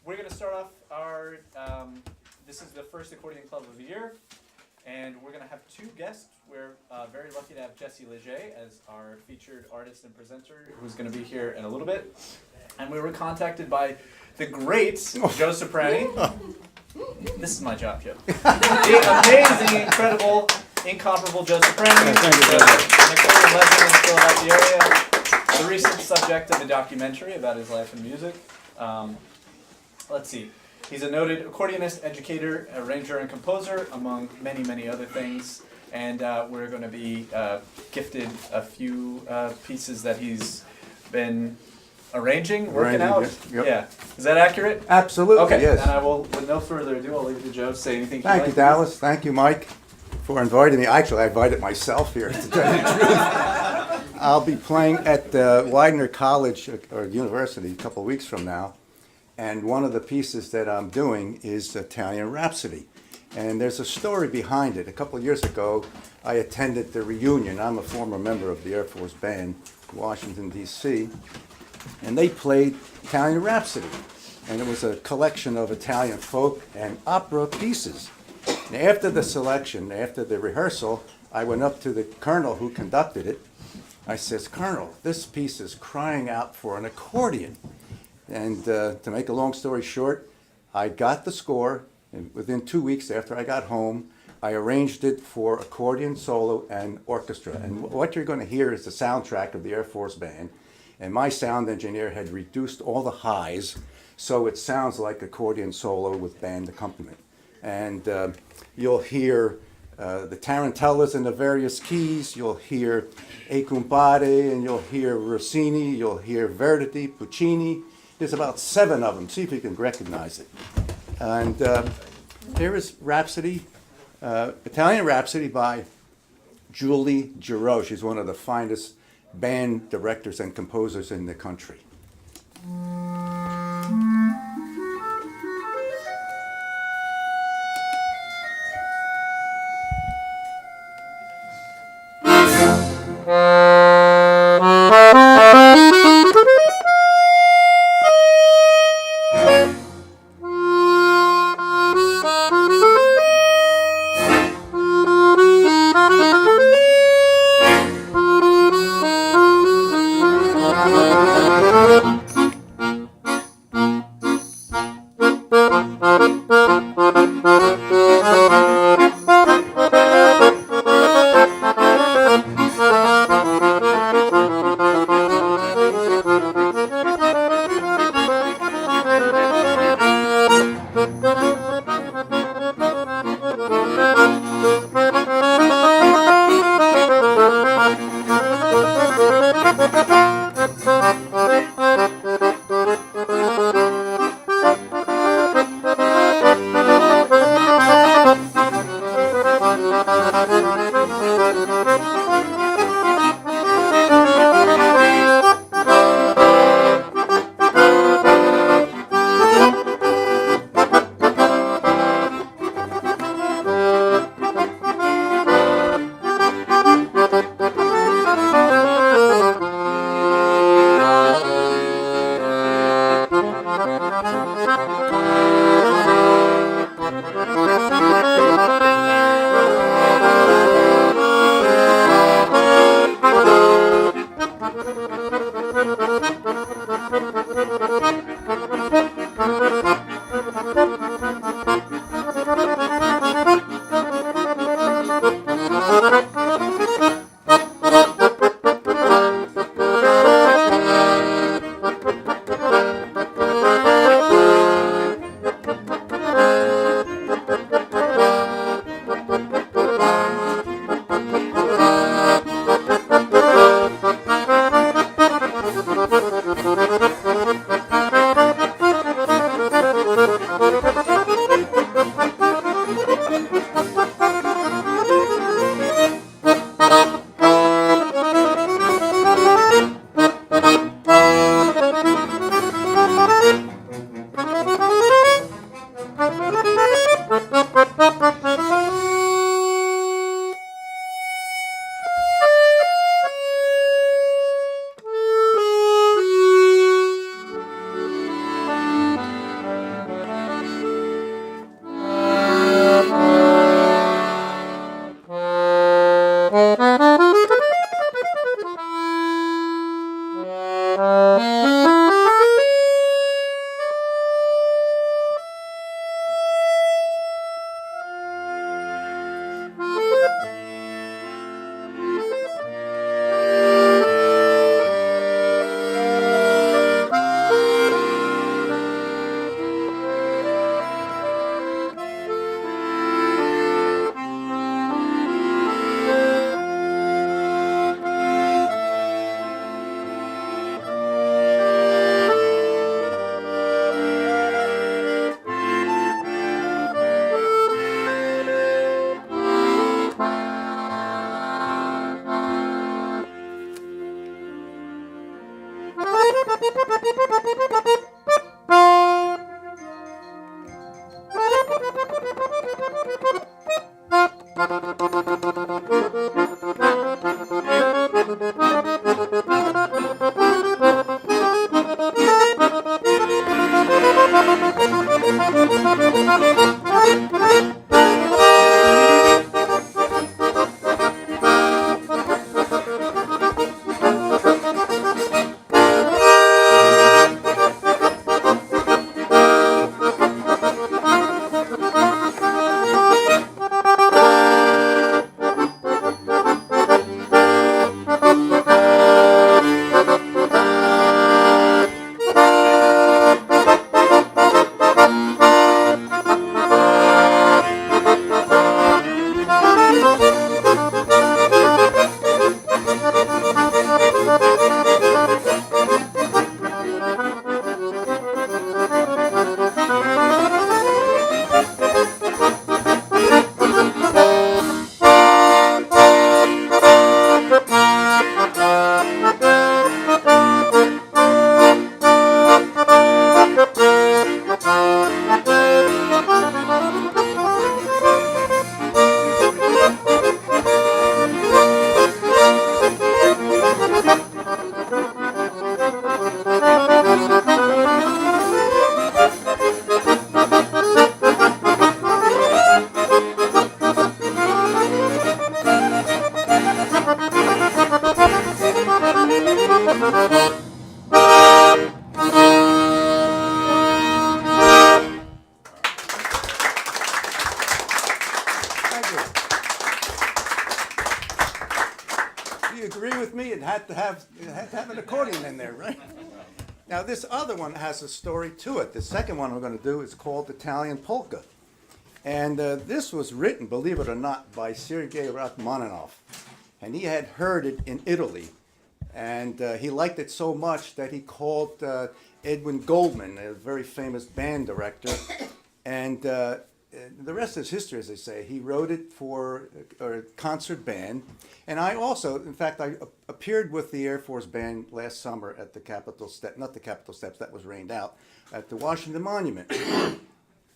we're going to start off our, this is the first accordion club of the year, and we're going to have two guests. We're very lucky to have Jesse Leger as our featured artist and presenter, who's going to be here in a little bit. And we were contacted by the great Joe Soprani. This is my job, Joe. The amazing, incredible, incomparable Joe Soprani. An accordion legend in the Philadelphia area. The recent subject of a documentary about his life and music. Let's see. He's a noted accordionist, educator, arranger, and composer, among many, many other things. And we're going to be gifted a few pieces that he's been arranging, working out. Yep. Yeah. Is that accurate? Absolutely, Okay. yes. And I will, with no further ado, I'll leave it to Joe to say anything. Thank you, Dallas. Thank you, Mike, for inviting me. Actually, I invited myself here to tell you the truth. I'll be playing at Widener College or University a couple of weeks from now. And one of the pieces that I'm doing is Italian Rhapsody. And there's a story behind it. A couple of years ago, I attended the reunion. I'm a former member of the Air Force Band, Washington, D.C., and they played Italian Rhapsody. And it was a collection of Italian folk and opera pieces. And after the selection, after the rehearsal, I went up to the colonel who conducted it. I says, "Colonel, this piece is crying out for an accordion." And to make a long story short, I got the score, and within 2 weeks after I got home, I arranged it for accordion, solo, and orchestra. And what you're going to hear is the soundtrack of the Air Force Band. And my sound engineer had reduced all the highs, so it sounds like accordion solo with band accompaniment. And you'll hear the tarantellas in the various keys. You'll hear E Compare, and you'll hear Rossini. You'll hear Verdi, Puccini. There's about 7 of them. See if you can recognize it. And here is Rhapsody, Italian Rhapsody by Julie Giraud. She's one of the finest band directors and composers in the country. had to have an accordion in there, right? Now this other one has a story to it. The second one we're going to do is called Italian Polka. And this was written, believe it or not, by Sergei Rachmaninoff. And he had heard it in Italy. And he liked it so much that he called Edwin Goldman, a very famous band director. And the rest is history, as they say. He wrote it for a concert band. And I also, in fact, I appeared with the Air Force Band last summer at the Capitol Steps, not the Capitol Steps, that was rained out, at the Washington Monument.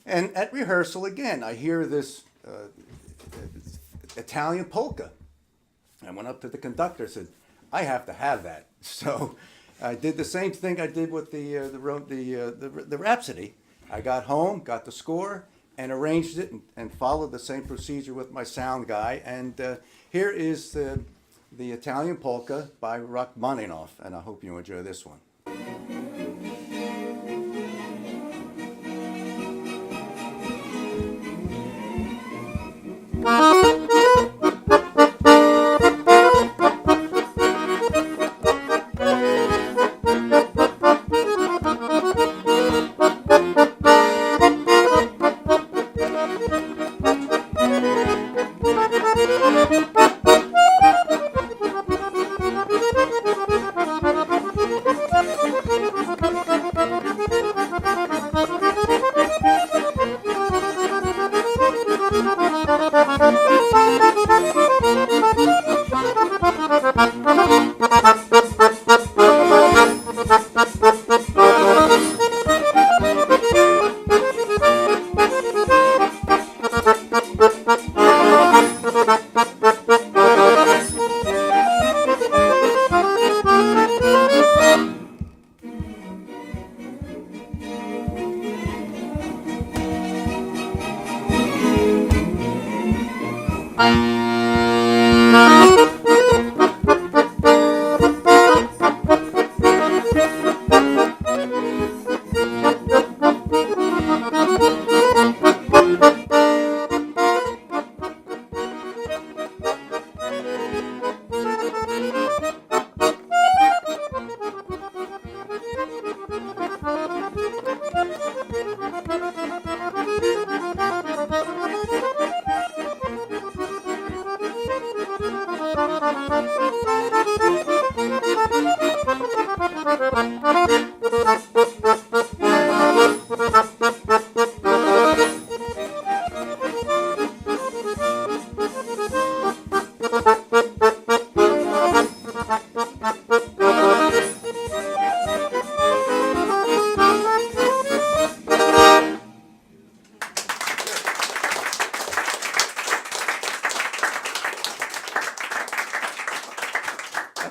And at rehearsal, again, I hear this Italian polka. I went up to the conductor and said, I have to have that. So I did the same thing I did with the Rhapsody. I got home, got the score, and arranged it and followed the same procedure with my sound guy. And here is the Italian polka by Rachmaninoff, and I hope you enjoy this one.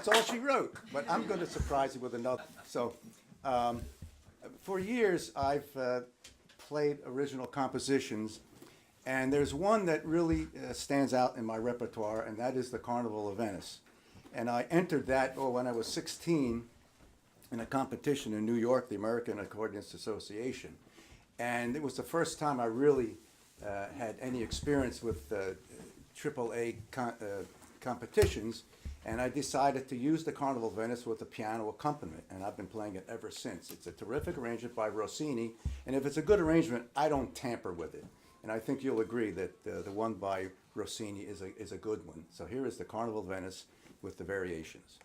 That's all she wrote, but I'm going to surprise you with another. So, for years, I've played original compositions, and there's one that really stands out in my repertoire, and that is the Carnival of Venice. And I entered that when I was 16 in a competition in New York, the American Accordionists Association. And it was the first time I really had any experience with AAA competitions. And I decided to use the Carnival of Venice with a piano accompaniment, and I've been playing it ever since. It's a terrific arrangement by Rossini, and if it's a good arrangement, I don't tamper with it. And I think you'll agree that the one by Rossini is a good one. So here is the Carnival of Venice with the variations.